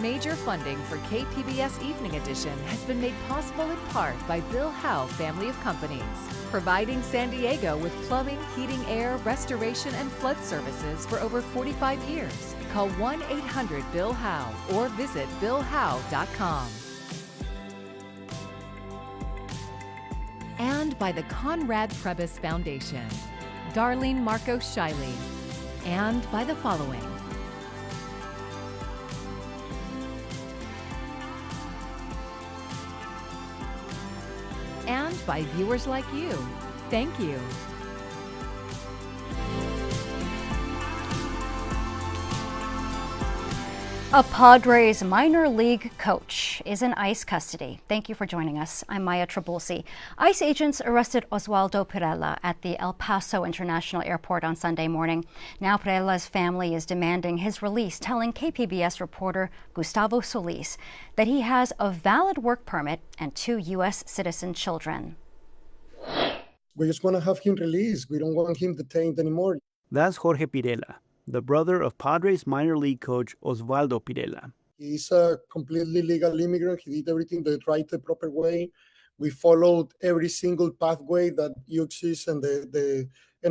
Major funding for KPBS Evening Edition has been made possible in part by Bill Howe Family of Companies, providing San Diego with plumbing, heating, air, restoration, and flood services for over 45 years. Call 1-800-BILL-HOWE or visit billhowe.com. And by the Conrad Trebas Foundation, Darlene Marcos Shiley, and by the following. And by viewers like you. Thank you. A Padres minor league coach is in ICE custody. Thank you for joining us. I'm Maya Trabulsi. ICE agents arrested Oswaldo Pirela at the El Paso International Airport on Sunday morning. Now Pirela's family is demanding his release, telling KPBS reporter Gustavo Solis that he has a valid work permit and 2 U.S. citizen children. We just want to have him released. We don't want him detained anymore. That's Jorge Pirela, the brother of Padres minor league coach Oswaldo Pirela. He's a completely legal immigrant. He did everything the proper way. We followed every single pathway that UXIS and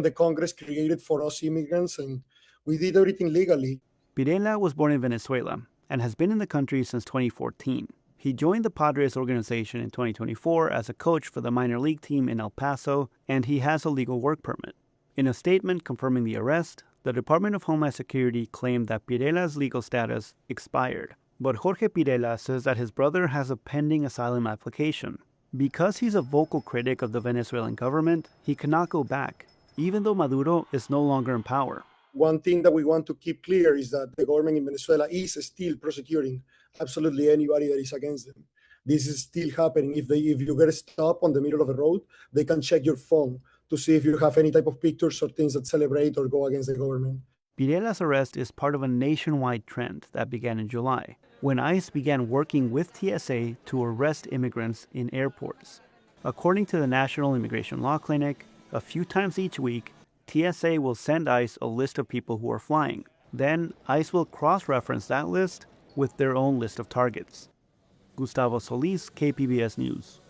the Congress created for us immigrants, and we did everything legally. Pirela was born in Venezuela and has been in the country since 2014. He joined the Padres organization in 2024 as a coach for the minor league team in El Paso, and he has a legal work permit. In a statement confirming the arrest, the Department of Homeland Security claimed that Pirela's legal status expired. But Jorge Pirela says that his brother has a pending asylum application. Because he's a vocal critic of the Venezuelan government, he cannot go back, even though Maduro is no longer in power. One thing that we want to keep clear is that the government in Venezuela is still prosecuting absolutely anybody that is against them. This is still happening. If you get stopped on the middle of the road, they can check your phone to see if you have any type of pictures or things that celebrate or go against the government. Pirela's arrest is part of a nationwide trend that began in July, when ICE began working with TSA to arrest immigrants in airports. According to the National Immigration Law Clinic, a few times each week, TSA will send ICE a list of people who are flying. Then ICE will cross-reference that list with their own list of targets. Gustavo Solis, KPBS News.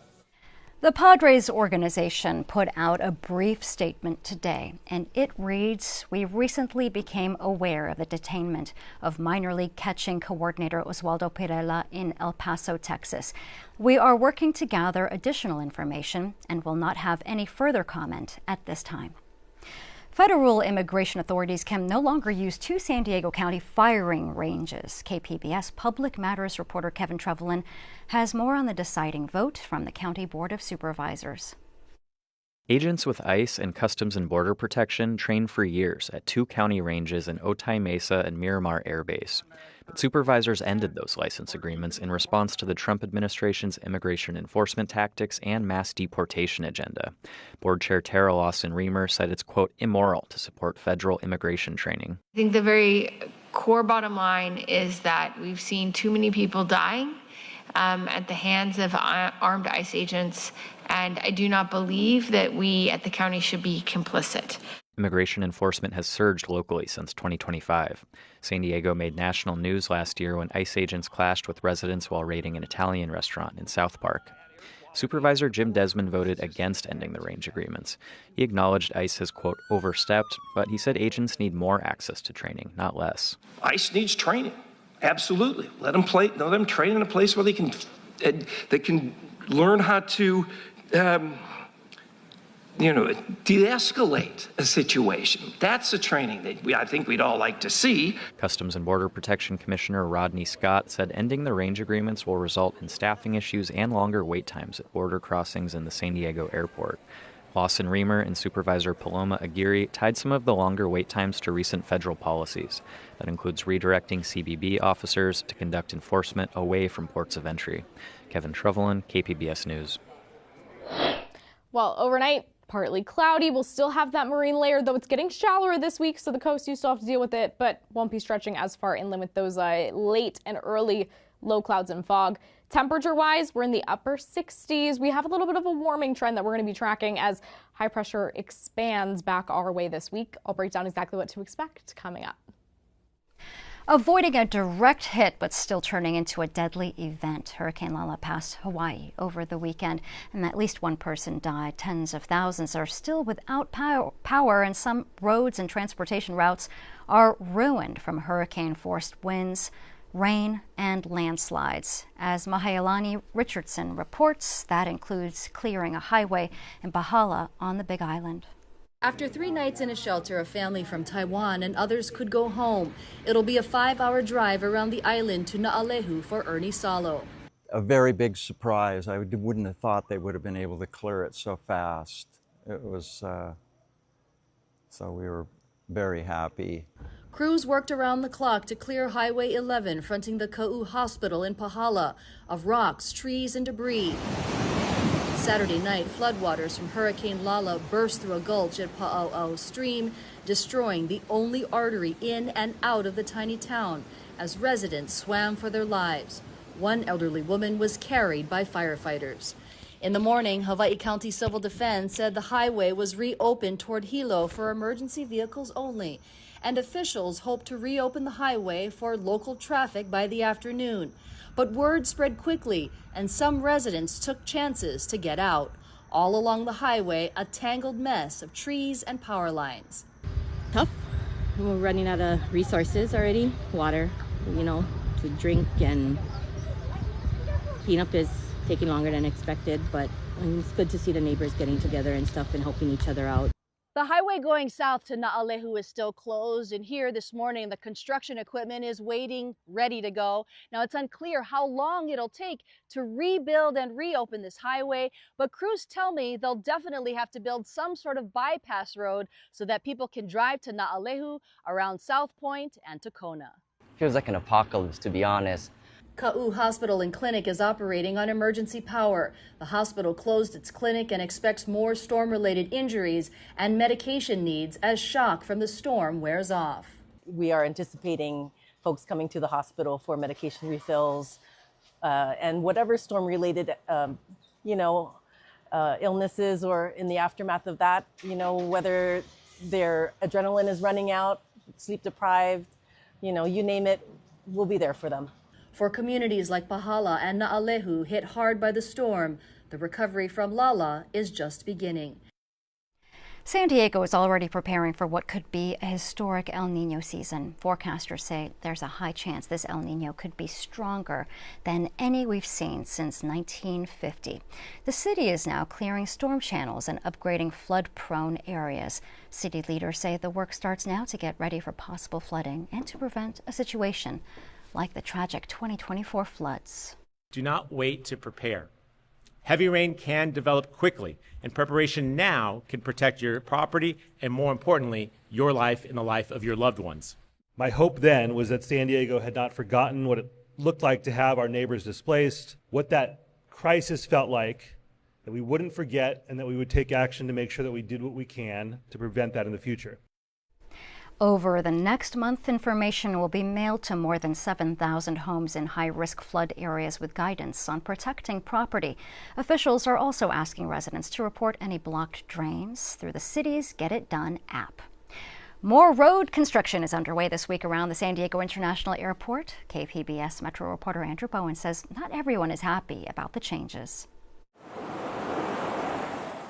The Padres organization put out a brief statement today, and it reads, "We recently became aware of the detainment of minor league catching coordinator Oswaldo Pirela in El Paso, Texas. We are working to gather additional information and will not have any further comment at this time." Federal immigration authorities can no longer use 2 San Diego County firing ranges. KPBS Public Matters reporter Kevin Trevelyan has more on the deciding vote from the County Board of Supervisors. Agents with ICE and Customs and Border Protection trained for years at 2 county ranges in Otay Mesa and Miramar Air Base. But supervisors ended those license agreements in response to the Trump administration's immigration enforcement tactics and mass deportation agenda. Board Chair Tara Lawson-Remer said it's, quote, immoral to support federal immigration training. I think the very core bottom line is that we've seen too many people dying at the hands of armed ICE agents, and I do not believe that we at the county should be complicit. Immigration enforcement has surged locally since 2025. San Diego made national news last year when ICE agents clashed with residents while raiding an Italian restaurant in South Park. Supervisor Jim Desmond voted against ending the range agreements. He acknowledged ICE has, quote, overstepped, but he said agents need more access to training, not less. ICE needs training. Absolutely. Let them train in a place where they can learn how to de-escalate a situation. That's the training that I think we'd all like to see. Customs and Border Protection Commissioner Rodney Scott said ending the range agreements will result in staffing issues and longer wait times at border crossings in the San Diego airport. Lawson-Remer and Supervisor Paloma Aguirre tied some of the longer wait times to recent federal policies. That includes redirecting CBB officers to conduct enforcement away from ports of entry. Kevin Trevelyan, KPBS News. Well, overnight, partly cloudy. We'll still have that marine layer, though it's getting shallower this week, so the coast, you still have to deal with it, but won't be stretching as far inland with those late and early low clouds and fog. Temperature-wise, we're in the upper 60s. We have a little bit of a warming trend that we're going to be tracking as high pressure expands back our way this week. I'll break down exactly what to expect coming up. Avoiding a direct hit, but still turning into a deadly event. Hurricane Lala passed Hawaii over the weekend, and at least one person died. Tens of thousands are still without power, and some roads and transportation routes are ruined from hurricane-forced winds, rain, and landslides. As Mahealani Richardson reports, that includes clearing a highway in Bahala on the Big Island. After 3 nights in a shelter, a family from Taiwan and others could go home. It'll be a 5-hour drive around the island to Naalehu for Ernie Salo. A very big surprise. I wouldn't have thought they would have been able to clear it so fast. It was, so we were very happy. Crews worked around the clock to clear Highway 11 fronting the Ka'u Hospital in Pahala of rocks, trees, and debris. Saturday night, floodwaters from Hurricane Lala burst through a gulch at Pa'au'au Stream, destroying the only artery in and out of the tiny town as residents swam for their lives. One elderly woman was carried by firefighters. In the morning, Hawaii County Civil Defense said the highway was reopened toward Hilo for emergency vehicles only, and officials hope to reopen the highway for local traffic by the afternoon. But word spread quickly, and some residents took chances to get out. All along the highway, a tangled mess of trees and power lines. Tough. We're running out of resources already. Water, to drink, and cleanup is taking longer than expected, but it's good to see the neighbors getting together and stuff and helping each other out. The highway going south to Naalehu is still closed, and here this morning the construction equipment is waiting, ready to go. Now it's unclear how long it'll take to rebuild and reopen this highway, but crews tell me they'll definitely have to build some sort of bypass road so that people can drive to Naalehu, around South Point, and to Kona. Feels like an apocalypse, to be honest. Ka'u Hospital and Clinic is operating on emergency power. The hospital closed its clinic and expects more storm-related injuries and medication needs as shock from the storm wears off. We are anticipating folks coming to the hospital for medication refills and whatever storm-related, illnesses or in the aftermath of that, whether their adrenaline is running out, sleep deprived, you name it, we'll be there for them. For communities like Pahala and Naalehu hit hard by the storm, the recovery from Lala is just beginning. San Diego is already preparing for what could be a historic El Nino season. Forecasters say there's a high chance this El Nino could be stronger than any we've seen since 1950. The city is now clearing storm channels and upgrading flood-prone areas. City leaders say the work starts now to get ready for possible flooding and to prevent a situation like the tragic 2024 floods. Do not wait to prepare. Heavy rain can develop quickly, and preparation now can protect your property and, more importantly, your life and the life of your loved ones. My hope then was that San Diego had not forgotten what it looked like to have our neighbors displaced, what that crisis felt like, that we wouldn't forget, and that we would take action to make sure that we did what we can to prevent that in the future. Over the next month, information will be mailed to more than 7,000 homes in high-risk flood areas with guidance on protecting property. Officials are also asking residents to report any blocked drains through the city's Get It Done app. More road construction is underway this week around the San Diego International Airport. KPBS Metro reporter Andrew Bowen says not everyone is happy about the changes.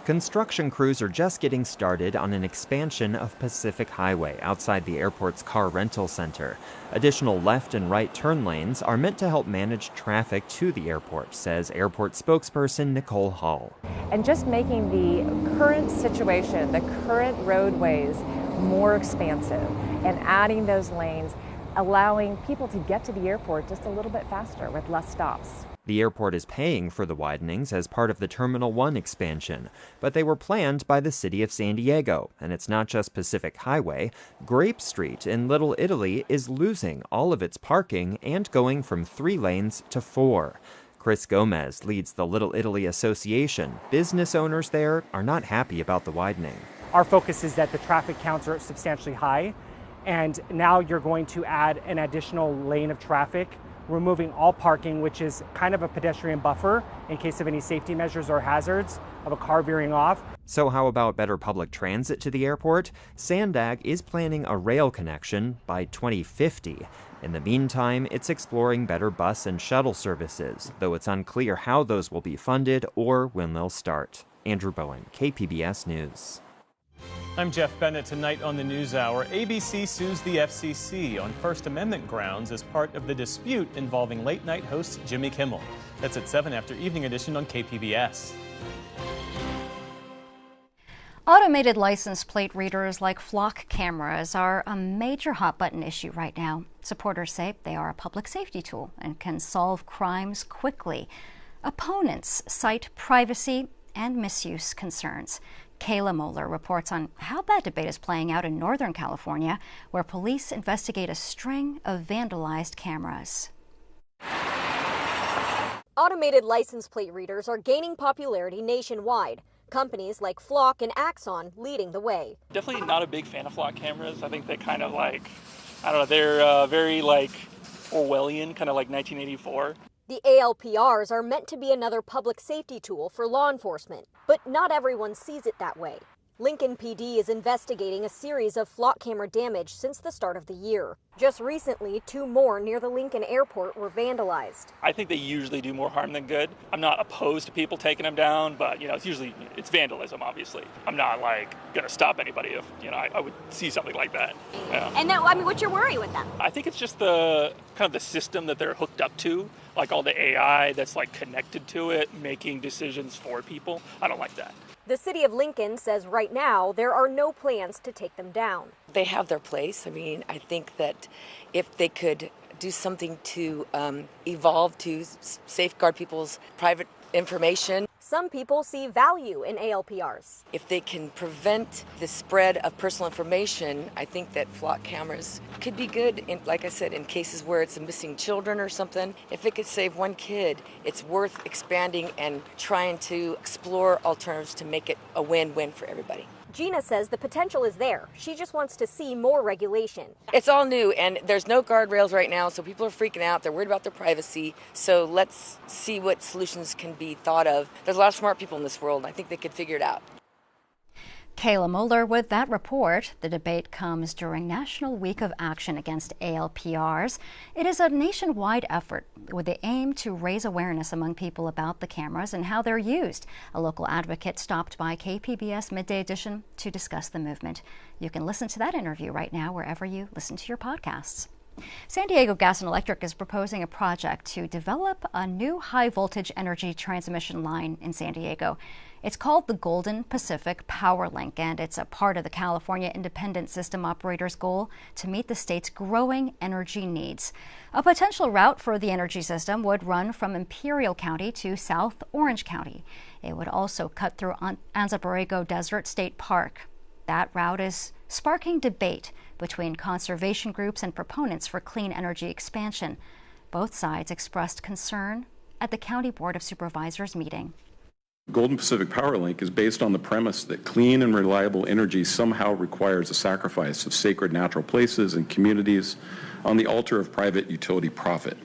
Construction crews are just getting started on an expansion of Pacific Highway outside the airport's car rental center. Additional left and right turn lanes are meant to help manage traffic to the airport, says airport spokesperson Nicole Hall. And just making the current situation, the current roadways more expansive and adding those lanes, allowing people to get to the airport just a little bit faster with less stops. The airport is paying for the widenings as part of the Terminal 1 expansion, but they were planned by the city of San Diego. And it's not just Pacific Highway. Grape Street in Little Italy is losing all of its parking and going from 3 lanes to 4. Chris Gomez leads the Little Italy Association. Business owners there are not happy about the widening. Our focus is that the traffic counts are substantially high, and now you're going to add an additional lane of traffic removing all parking, which is kind of a pedestrian buffer in case of any safety measures or hazards of a car veering off. So how about better public transit to the airport? Sandag is planning a rail connection by 2050. In the meantime, it's exploring better bus and shuttle services, though it's unclear how those will be funded or when they'll start. Andrew Bowen, KPBS News. I'm Jeff Bennett. Tonight on the NewsHour, ABC sues the FCC on First Amendment grounds as part of the dispute involving late-night host Jimmy Kimmel. That's at 7 after Evening Edition on KPBS. Automated license plate readers like flock cameras are a major hot-button issue right now. Supporters say they are a public safety tool and can solve crimes quickly. Opponents cite privacy and misuse concerns. Kayla Moeller reports on how that debate is playing out in Northern California, where police investigate a string of vandalized cameras. Automated license plate readers are gaining popularity nationwide. Companies like Flock and Axon leading the way. Definitely not a big fan of flock cameras. I think they kind of I don't know, they're very Orwellian, kind of like 1984. The ALPRs are meant to be another public safety tool for law enforcement, but not everyone sees it that way. Lincoln PD is investigating a series of flock camera damage since the start of the year. Just recently, 2 more near the Lincoln airport were vandalized. I think they usually do more harm than good. I'm not opposed to people taking them down, but it's vandalism, obviously. I'm not going to stop anybody if, I would see something like that. Yeah. And now, what's your worry with them? I think it's just the kind of the system that they're hooked up to, like all the AI that's connected to it, making decisions for people. I don't like that. The city of Lincoln says right now there are no plans to take them down. They have their place. I think that if they could do something to evolve to safeguard people's private information. Some people see value in ALPRs. If they can prevent the spread of personal information, I think that flock cameras could be good, like I said, in cases where it's missing children or something. If it could save one kid, it's worth expanding and trying to explore alternatives to make it a win-win for everybody. Gina says the potential is there. She just wants to see more regulation. It's all new, and there's no guardrails right now, so people are freaking out. They're worried about their privacy. So let's see what solutions can be thought of. There's a lot of smart people in this world, and I think they could figure it out. Kayla Moeller with that report. The debate comes during National Week of Action Against ALPRs. It is a nationwide effort with the aim to raise awareness among people about the cameras and how they're used. A local advocate stopped by KPBS Midday Edition to discuss the movement. You can listen to that interview right now wherever you listen to your podcasts. San Diego Gas and Electric is proposing a project to develop a new high-voltage energy transmission line in San Diego. It's called the Golden Pacific Power Link, and it's a part of the California Independent System Operator's goal to meet the state's growing energy needs. A potential route for the energy system would run from Imperial County to South Orange County. It would also cut through Anza Borrego Desert State Park. That route is sparking debate between conservation groups and proponents for clean energy expansion. Both sides expressed concern at the County Board of Supervisors meeting. Golden Pacific Power Link is based on the premise that clean and reliable energy somehow requires a sacrifice of sacred natural places and communities on the altar of private utility profit.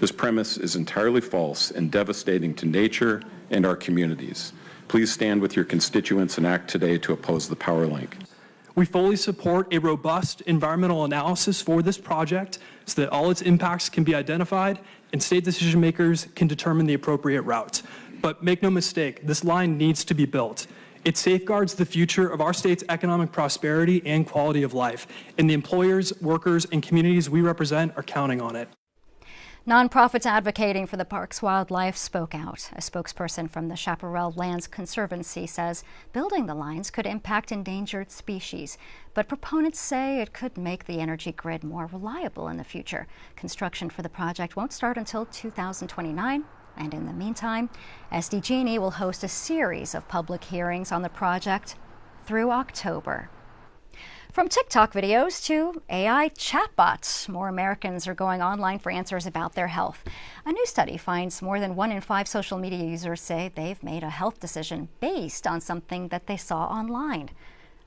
This premise is entirely false and devastating to nature and our communities. Please stand with your constituents and act today to oppose the Power Link. We fully support a robust environmental analysis for this project so that all its impacts can be identified and state decision makers can determine the appropriate route. But make no mistake, this line needs to be built. It safeguards the future of our state's economic prosperity and quality of life, and the employers, workers, and communities we represent are counting on it. Nonprofits advocating for the park's wildlife spoke out. A spokesperson from the Chaparral Lands Conservancy says building the lines could impact endangered species, but proponents say it could make the energy grid more reliable in the future. Construction for the project won't start until 2029. And in the meantime, SDG&E will host a series of public hearings on the project through October. From TikTok videos to AI chatbots, more Americans are going online for answers about their health. A new study finds more than 1 in 5 social media users say they've made a health decision based on something that they saw online.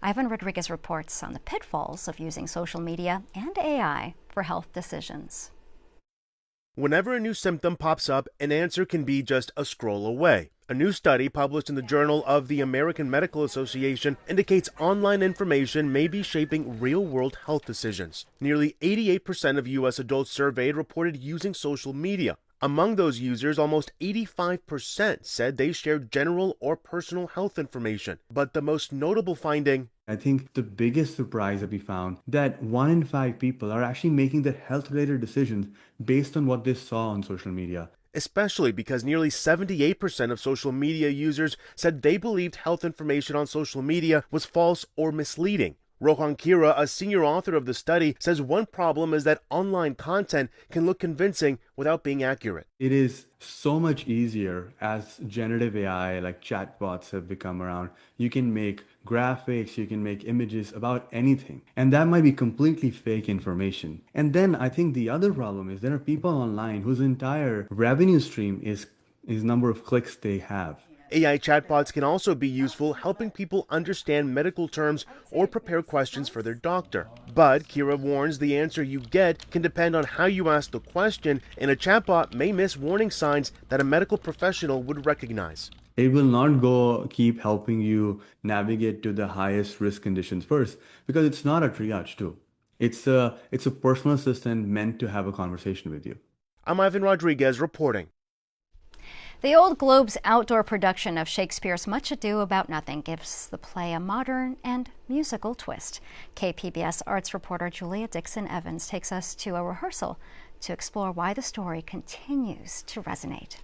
Ivan Rodriguez reports on the pitfalls of using social media and AI for health decisions. Whenever a new symptom pops up, an answer can be just a scroll away. A new study published in the Journal of the American Medical Association indicates online information may be shaping real-world health decisions. Nearly 88% of U.S. adults surveyed reported using social media. Among those users, almost 85% said they shared general or personal health information. But the most notable finding, I think the biggest surprise that we found, that 1 in 5 people are actually making their health-related decisions based on what they saw on social media. especially because nearly 78% of social media users said they believed health information on social media was false or misleading. Rohan Kira, a senior author of the study, says one problem is that online content can look convincing without being accurate. It is so much easier as generative AI like chatbots have become around. You can make graphics, you can make images about anything. And that might be completely fake information. And then I think the other problem is there are people online whose entire revenue stream is number of clicks they have. AI chatbots can also be useful helping people understand medical terms or prepare questions for their doctor. But Kira warns the answer you get can depend on how you ask the question, and a chatbot may miss warning signs that a medical professional would recognize. It will not keep helping you navigate to the highest risk conditions first, because it's not a triage tool. It's a personal assistant meant to have a conversation with you. I'm Ivan Rodriguez reporting. The Old Globe's outdoor production of Shakespeare's Much Ado About Nothing gives the play a modern and musical twist. KPBS arts reporter Julia Dixon-Evans takes us to a rehearsal to explore why the story continues to resonate.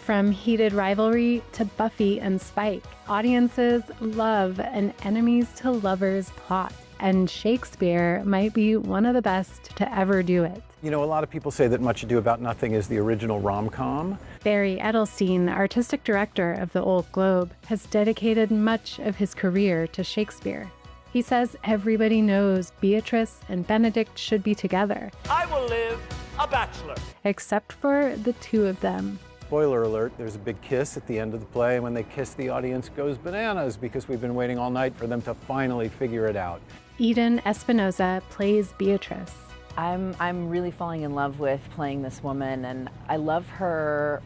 From heated rivalry to Buffy and Spike, audiences love an enemies to lovers plot, and Shakespeare might be one of the best to ever do it. You know, a lot of people say that Much Ado About Nothing is the original rom-com. Barry Edelstein, artistic director of the Old Globe, has dedicated much of his career to Shakespeare. He says everybody knows Beatrice and Benedict should be together. I will live a bachelor. Except for the two of them. Spoiler alert, there's a big kiss at the end of the play, and when they kiss, the audience goes bananas because we've been waiting all night for them to finally figure it out. Eden Espinosa plays Beatrice. I'm really falling in love with playing this woman, and I love her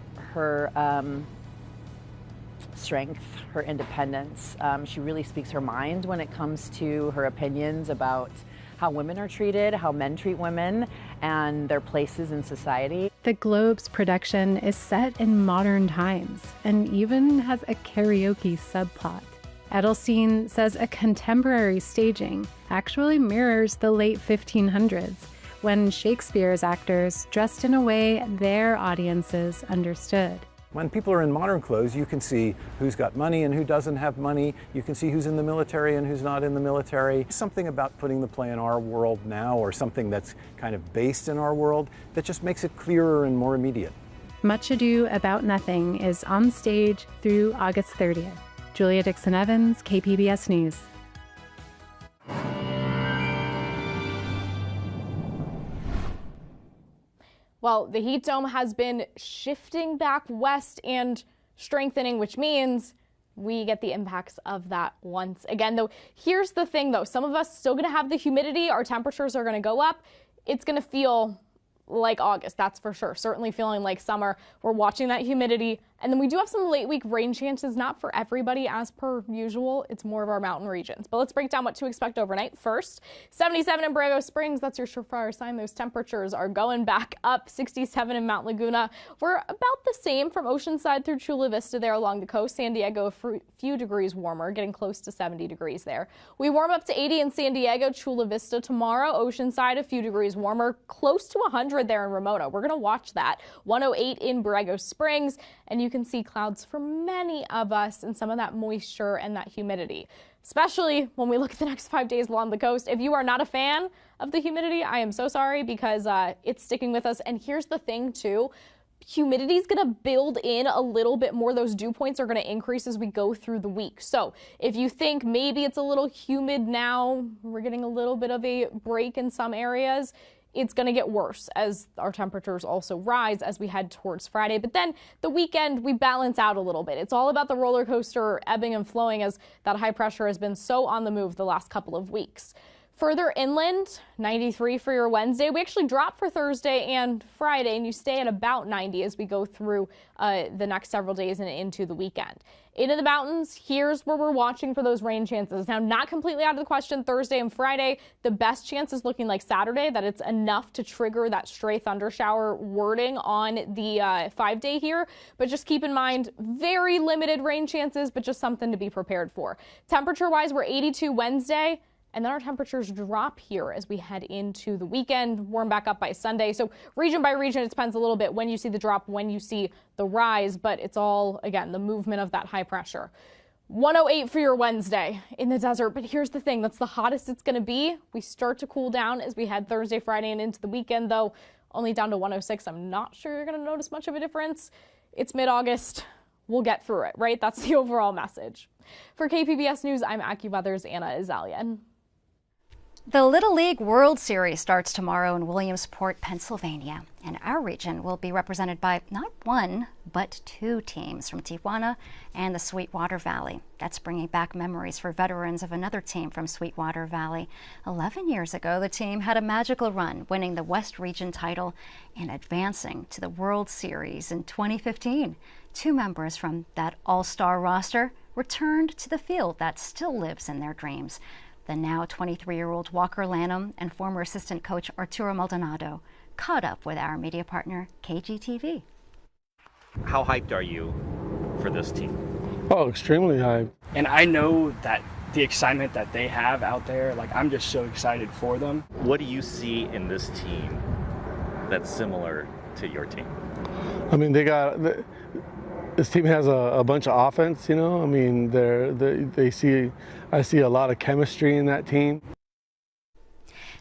strength, her independence. She really speaks her mind when it comes to her opinions about how women are treated, how men treat women, and their places in society. The Globe's production is set in modern times and even has a karaoke subplot. Edelstein says a contemporary staging actually mirrors the late 1500s, when Shakespeare's actors dressed in a way their audiences understood. When people are in modern clothes, you can see who's got money and who doesn't have money. You can see who's in the military and who's not in the military. Something about putting the play in our world now, or something that's kind of based in our world, that just makes it clearer and more immediate. Much Ado About Nothing is on stage through August 30th. Julia Dixon-Evans, KPBS News. Well, the heat dome has been shifting back west and strengthening, which means we get the impacts of that once again. Though, here's the thing, though. Some of us still going to have the humidity. Our temperatures are going to go up. It's going to feel like August, that's for sure. Certainly feeling like summer. We're watching that humidity. And then we do have some late week rain chances, not for everybody as per usual. It's more of our mountain regions. But let's break down what to expect overnight. First, 77 in Borrego Springs. That's your surefire sign. Those temperatures are going back up. 67 in Mount Laguna. We're about the same from Oceanside through Chula Vista there along the coast. San Diego, a few degrees warmer, getting close to 70 degrees there. We warm up to 80 in San Diego, Chula Vista tomorrow. Oceanside, a few degrees warmer, close to 100 there in Ramona. We're going to watch that. 108 in Borrego Springs. And you can see clouds for many of us and some of that moisture and that humidity, especially when we look at the next 5 days along the coast. If you are not a fan of the humidity, I am so sorry, because it's sticking with us. And here's the thing too, humidity is going to build in a little bit more. Those dew points are going to increase as we go through the week. So if you think maybe it's a little humid now, we're getting a little bit of a break in some areas, it's going to get worse as our temperatures also rise as we head towards Friday. But then the weekend, we balance out a little bit. It's all about the roller coaster ebbing and flowing as that high pressure has been so on the move the last couple of weeks. Further inland, 93 for your Wednesday. We actually drop for Thursday and Friday, and you stay at about 90 as we go through the next several days and into the weekend. Into the mountains, here's where we're watching for those rain chances. Now, not completely out of the question Thursday and Friday. The best chance is looking like Saturday, that it's enough to trigger that stray thundershower wording on the 5-day here. But just keep in mind, very limited rain chances, but just something to be prepared for. Temperature-wise, we're 82 Wednesday. And then our temperatures drop here as we head into the weekend, warm back up by Sunday. So region by region, it depends a little bit when you see the drop, when you see the rise, but it's all, again, the movement of that high pressure. 108 for your Wednesday in the desert. But here's the thing, that's the hottest it's going to be. We start to cool down as we head Thursday, Friday, and into the weekend, though only down to 106. I'm not sure you're going to notice much of a difference. It's mid-August. We'll get through it, right? That's the overall message. For KPBS News, I'm AccuWeather's Anna Azalian. The Little League World Series starts tomorrow in Williamsport, Pennsylvania, and our region will be represented by not one, but 2 teams from Tijuana and the Sweetwater Valley. That's bringing back memories for veterans of another team from Sweetwater Valley. 11 years ago, the team had a magical run, winning the West Region title and advancing to the World Series in 2015. 2 members from that all-star roster returned to the field that still lives in their dreams. The now 23-year-old Walker Lanham and former assistant coach Arturo Maldonado caught up with our media partner, KGTV. How hyped are you for this team? Oh, extremely hyped. And I know that the excitement that they have out there, like, I'm just so excited for them. What do you see in this team that's similar to your team? I mean, this team has a bunch of offense, you know. I mean, I see a lot of chemistry in that team.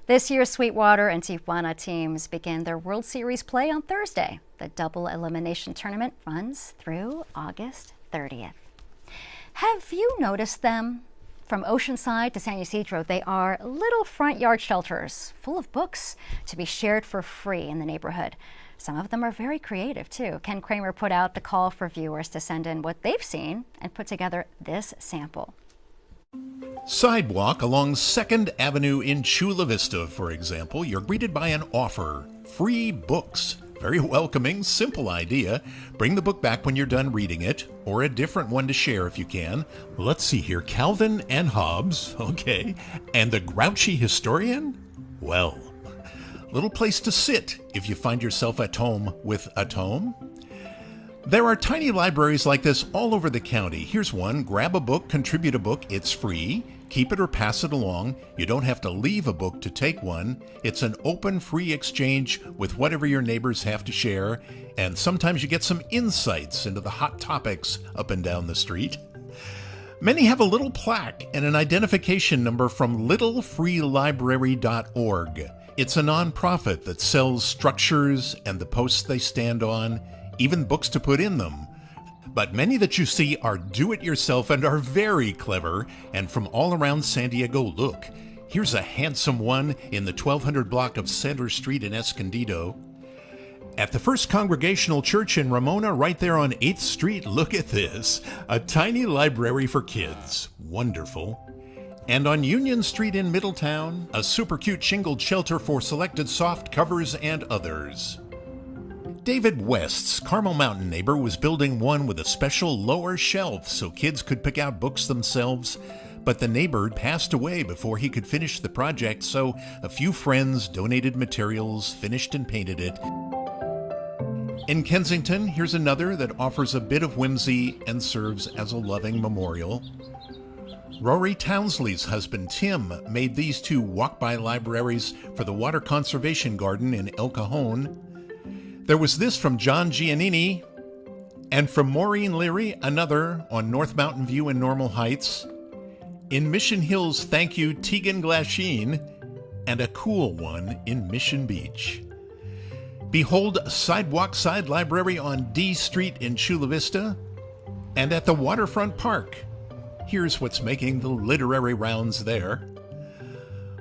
This year's Sweetwater and Tijuana teams begin their World Series play on Thursday. The double elimination tournament runs through August 30th. Have you noticed them? From Oceanside to San Ysidro, they are little front yard shelters full of books to be shared for free in the neighborhood. Some of them are very creative, too. Ken Kramer put out the call for viewers to send in what they've seen and put together this sample. Sidewalk along 2nd Avenue in Chula Vista, for example, you're greeted by an offer. Free books. Very welcoming, simple idea. Bring the book back when you're done reading it, or a different one to share if you can. Let's see here. Calvin and Hobbes, okay. And the Grouchy Historian? Well, little place to sit if you find yourself at home with a tome. There are tiny libraries like this all over the county. Here's one. Grab a book, contribute a book. It's free. Keep it or pass it along. You don't have to leave a book to take one. It's an open, free exchange with whatever your neighbors have to share. And sometimes you get some insights into the hot topics up and down the street. Many have a little plaque and an identification number from littlefreelibrary.org. It's a nonprofit that sells structures and the posts they stand on, even books to put in them. But many that you see are do-it-yourself and are very clever, and from all around San Diego. Look, here's a handsome one in the 1200 block of Center Street in Escondido. At the First Congregational Church in Ramona, right there on 8th Street, look at this. A tiny library for kids. Wonderful. And on Union Street in Middletown, a super cute shingled shelter for selected soft covers and others. David West's Carmel Mountain neighbor was building one with a special lower shelf so kids could pick out books themselves, but the neighbor passed away before he could finish the project, so a few friends donated materials, finished and painted it. In Kensington, here's another that offers a bit of whimsy and serves as a loving memorial. Rory Townsley's husband, Tim, made these 2 walk-by libraries for the Water Conservation Garden in El Cajon. There was this from John Giannini, and from Maureen Leary, another on North Mountain View in Normal Heights. In Mission Hills, thank you, Tegan Glasheen, and a cool one in Mission Beach. Behold Sidewalk Side Library on D Street in Chula Vista, and at the Waterfront Park. Here's what's making the literary rounds there.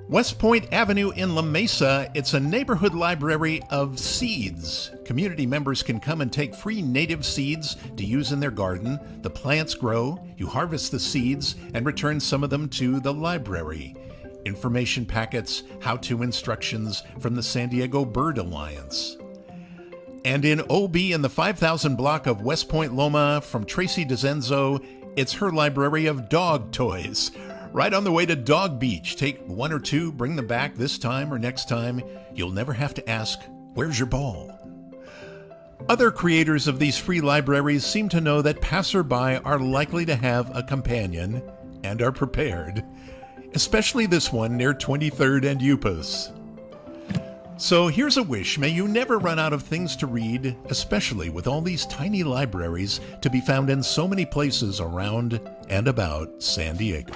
West Point Avenue in La Mesa, it's a neighborhood library of seeds. Community members can come and take free native seeds to use in their garden. The plants grow, you harvest the seeds, and return some of them to the library. information packets, how-to instructions from the San Diego Bird Alliance. And in OB in the 5000 block of West Point Loma, from Tracy DeZenzo, it's her library of dog toys. Right on the way to Dog Beach. Take one or two, bring them back this time or next time. You'll never have to ask, where's your ball? Other creators of these free libraries seem to know that passerby are likely to have a companion and are prepared, especially this one near 23rd and Upas. So here's a wish. May you never run out of things to read, especially with all these tiny libraries to be found in so many places around and about San Diego.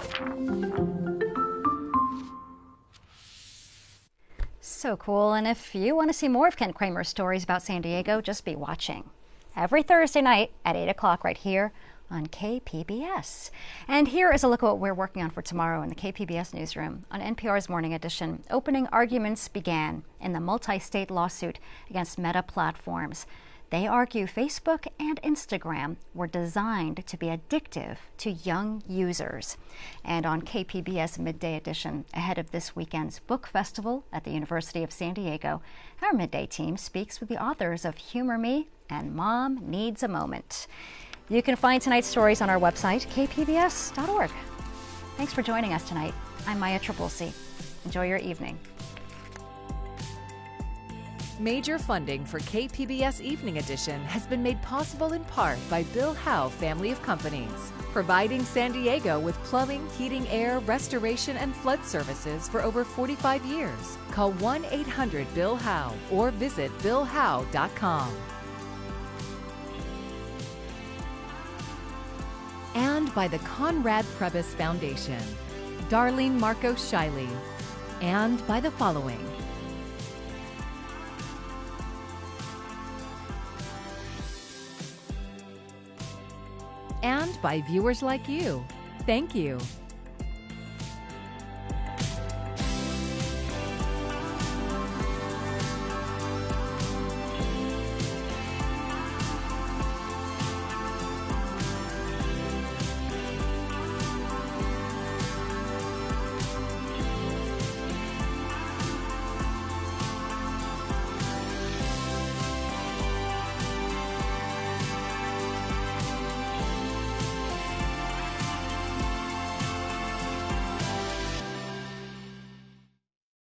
So cool. And if you want to see more of Kent Kramer's stories about San Diego, just be watching every Thursday night at 8 o'clock right here on KPBS. And here is a look at what we're working on for tomorrow in the KPBS newsroom. On NPR's Morning Edition, opening arguments began in the multi-state lawsuit against Meta platforms. They argue Facebook and Instagram were designed to be addictive to young users. And on KPBS Midday Edition, ahead of this weekend's book festival at the University of San Diego, our Midday team speaks with the authors of Humor Me and Mom Needs a Moment. You can find tonight's stories on our website, kpbs.org. Thanks for joining us tonight. I'm Maya Tripolsi. Enjoy your evening. Major funding for KPBS Evening Edition has been made possible in part by Bill Howe Family of Companies, providing San Diego with plumbing, heating, air, restoration, and flood services for over 45 years. Call 1-800-BILL-HOWE or visit billhowe.com. And by the Conrad Prebys Foundation, Darlene Marco Shiley, and by the following: and by viewers like you. Thank you.